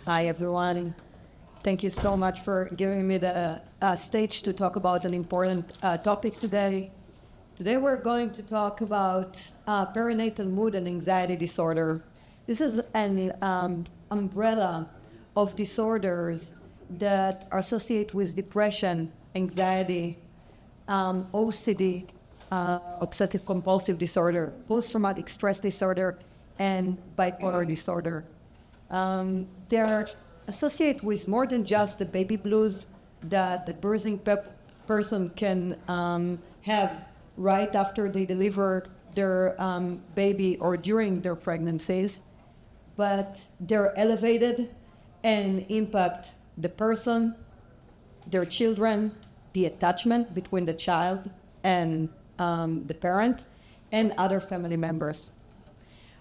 Hi, everyone. Thank you so much for giving me the stage to talk about an important topic today. Today, we're going to talk about perinatal mood and anxiety disorder. This is an umbrella of disorders that are associated with depression, anxiety, OCD, obsessive compulsive disorder, post-traumatic stress disorder, and bipolar disorder. They're associated with more than just the baby blues that the birthing person can have right after they deliver their baby or during their pregnancies, but they're elevated and impact the person, their children, the attachment between the child and the parent, and other family members.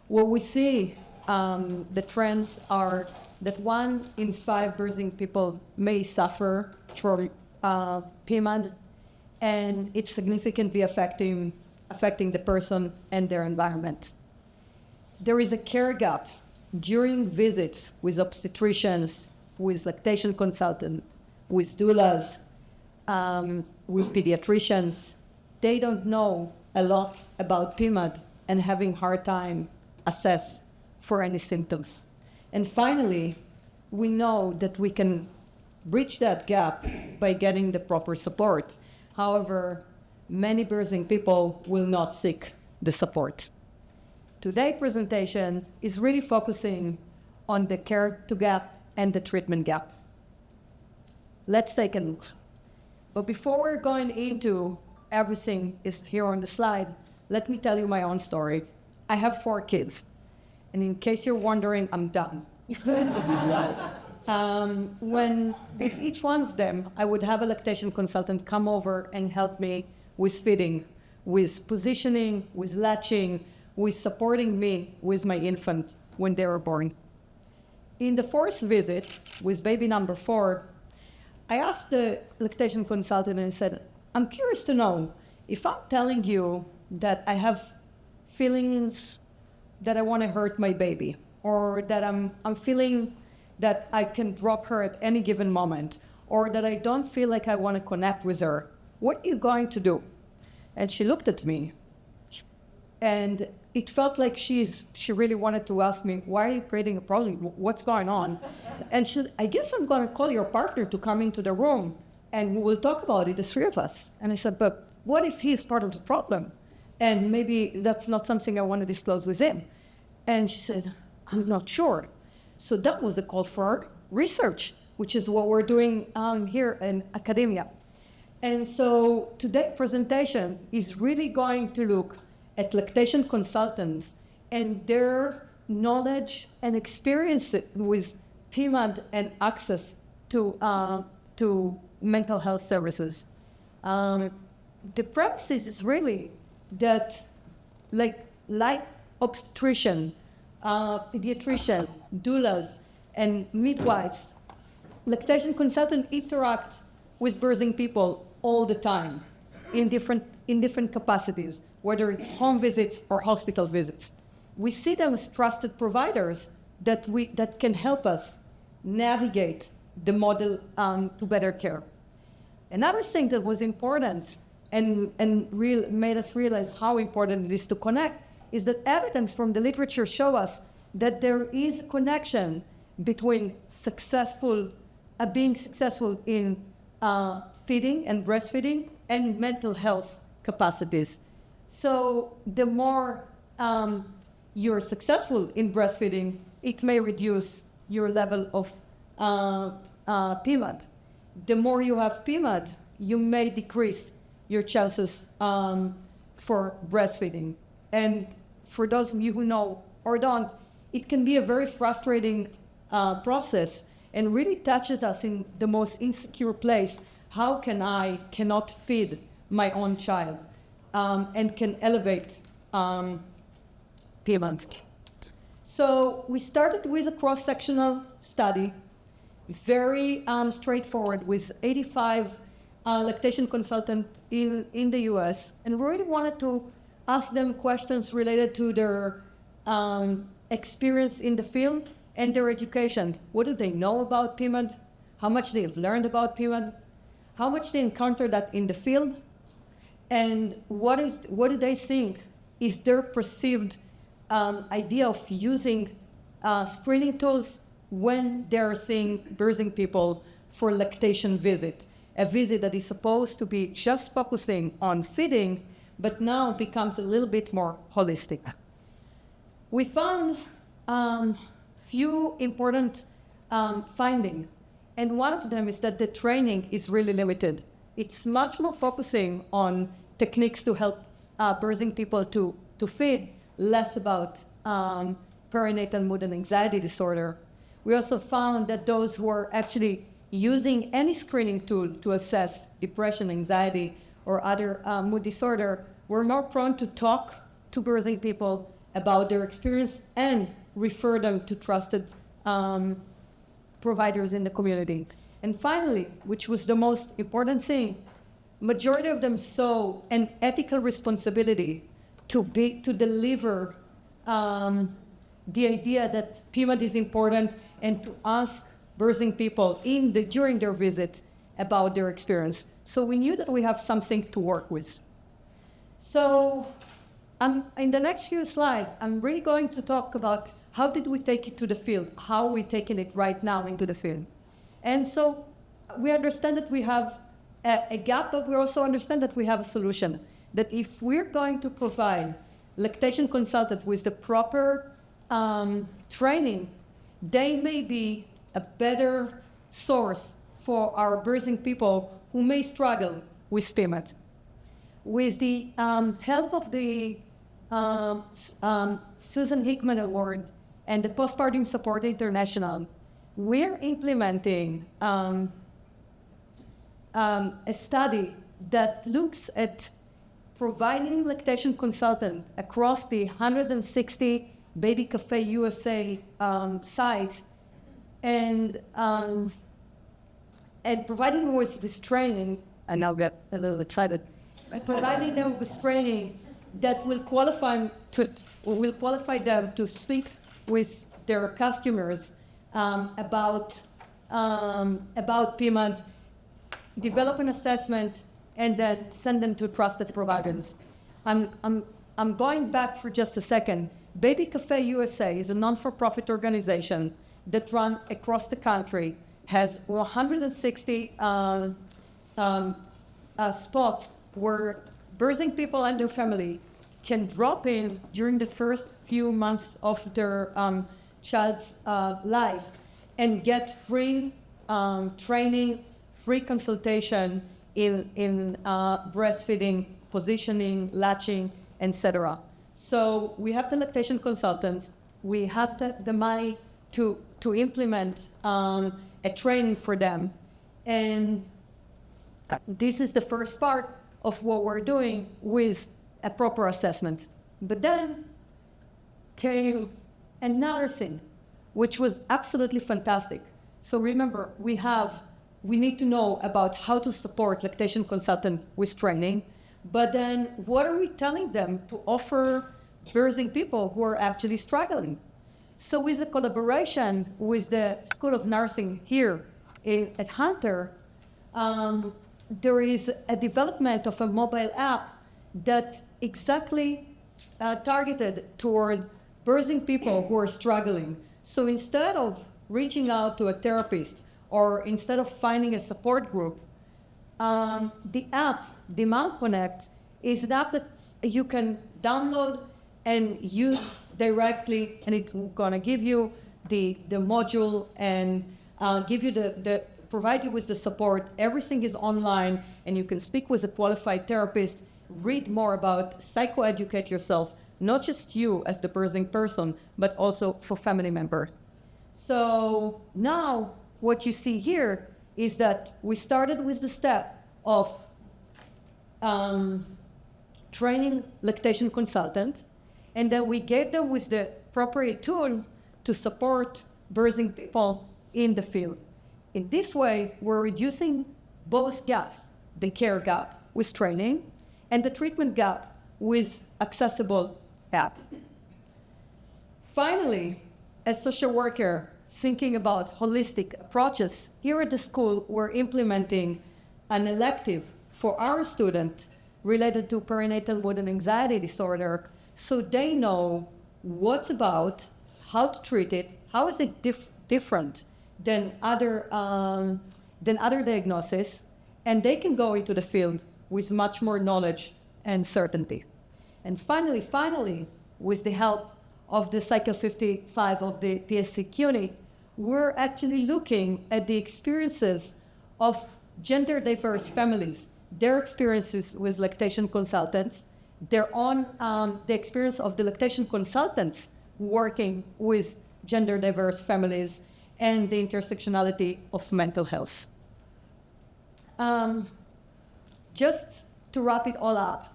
What we see, the trends are that 1 in 5 birthing people may suffer from PMAD, and it's significantly affecting the person and their environment. There is a care gap during visits with obstetricians, with lactation consultants, with doulas, with pediatricians. They don't know a lot about PMAD and having hard time assess for any symptoms. And finally, we know that we can bridge that gap by getting the proper support. However, many birthing people will not seek the support. Today's presentation is really focusing on the care to gap and the treatment gap. Let's take a look. But before we're going into everything is here on the slide, let me tell you my own story. I have 4 kids. And in case you're wondering, I'm done. With each one of them, I would have a lactation consultant come over and help me with feeding, with positioning, with latching, with supporting me with my infant when they were born. In the 4th visit with baby number 4, I asked the lactation consultant and I said, I'm curious to know if I'm telling you that I have feelings that I want to hurt my baby, or that I'm feeling that I can drop her at any given moment, or that I don't feel like I want to connect with her, what are you going to do? And she looked at me, and it felt like she really wanted to ask me, why are you creating a problem? What's going on? And she said, I guess I'm going to call your partner to come into the room, and we'll talk about it, the 3 of us. And I said, but what if he's part of the problem? And maybe that's not something I want to disclose with him. And she said, I'm not sure. So that was a call for research, which is what we're doing here in academia. And so today's presentation is really going to look at lactation consultants and their knowledge and experience with PMAD and access to mental health services. The premise is really that like obstetrician, pediatrician, doulas, and midwives, lactation consultants interact with birthing people all the time in different capacities, whether it's home visits or hospital visits. We see them as trusted providers that can help us navigate the model to better care. Another thing that was important and made us realize how important it is to connect is that evidence from the literature show us that there is a connection between being successful in feeding and breastfeeding and mental health capacities. So the more you're successful in breastfeeding, it may reduce your level of PMAD. The more you have PMAD, you may decrease your chances for breastfeeding. And for those of you who know or don't, it can be a very frustrating process and really touches us in the most insecure place. How can I cannot feed my own child and can elevate PMAD? So we started with a cross-sectional study, very straightforward, with 85 lactation consultants in the US, and we really wanted to ask them questions related to their experience in the field and their education. What do they know about PMAD? How much they've learned about PMAD? How much they encounter that in the field? And what do they think is their perceived idea of using screening tools when they're seeing birthing people for lactation visit, a visit that is supposed to be just focusing on feeding, but now becomes a little bit more holistic. We found few important findings, and one of them is that the training is really limited. It's much more focusing on techniques to help birthing people to feed, less about perinatal mood and anxiety disorder. We also found that those who are actually using any screening tool to assess depression, anxiety, or other mood disorder were more prone to talk to birthing people about their experience and refer them to trusted providers in the community. And finally, which was the most important thing, majority of them saw an ethical responsibility to deliver the idea that PMAD is important and to ask birthing people during their visit about their experience. So we knew that we have something to work with. So in the next few slides, I'm really going to talk about how did we take it to the field, how are we taking it right now into the field. And so we understand that we have a gap, but we also understand that we have a solution. That if we're going to provide lactation consultant with the proper training, they may be a better source for our birthing people who may struggle with PMAD. With the help of the Susan Hickman Award and the Postpartum Support International, we're implementing a study that looks at providing lactation consultant across the 160 Baby Cafe USA sites and providing them with this training, and I'll get a little excited, providing them with training that will qualify them to speak with their customers about PMAD, develop an assessment, and then send them to trusted providers. I'm going back for just a second. Baby Cafe USA is a non-for-profit organization that runs across the country, has 160 spots where birthing people and their family can drop in during the first few months of their child's life and get free training, free consultation in breastfeeding, positioning, latching, etc. So we have the lactation consultants, we have the money to implement a training for them, and this is the first part of what we're doing with a proper assessment. But then came another thing, which was absolutely fantastic. So remember, we need to know about how to support lactation consultant with training, but then what are we telling them to offer birthing people who are actually struggling? So with a collaboration with the School of Nursing here at Hunter, there is a development of a mobile app that exactly targeted toward birthing people who are struggling. So instead of reaching out to a therapist or instead of finding a support group, the app, Demand Connect, is an app that you can download and use directly, and it's gonna give you the module and give you provide you with the support. Everything is online, and you can speak with a qualified therapist, read more about, psychoeducate yourself, not just you as the birthing person, but also for family member. So now what you see here is that we started with the step of training lactation consultant, and then we gave them with the appropriate tool to support birthing people in the field. In this way, we're reducing both gaps, the care gap with training and the treatment gap with accessible app. Finally, as social worker, thinking about holistic approaches, here at the school, we're implementing an elective for our student related to perinatal mood and anxiety disorder, so they know what's about, how to treat it, how is it different than other diagnoses, and they can go into the field with much more knowledge and certainty. And finally, with the help of the Cycle 55 of the PSC CUNY, we're actually looking at the experiences of gender diverse families, their experiences with lactation consultants, their own, the experience of the lactation consultants working with gender diverse families, and the intersectionality of mental health. Just to wrap it all up,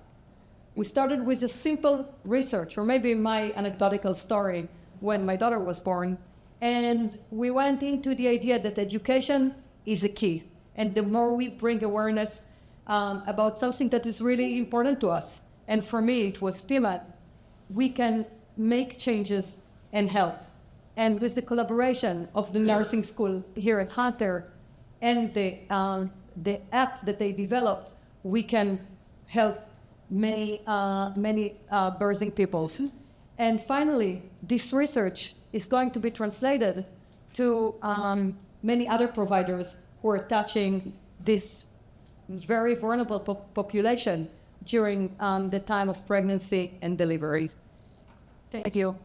we started with a simple research, or maybe my anecdotal story when my daughter was born, and we went into the idea that education is a key. And the more we bring awareness about something that is really important to us, and for me it was PMAD, we can make changes and help. And with the collaboration of the nursing school here at Hunter and the app that they developed, we can help many birthing peoples. And finally, this research is going to be translated to many other providers who are touching this very vulnerable population during the time of pregnancy and delivery. Thank you.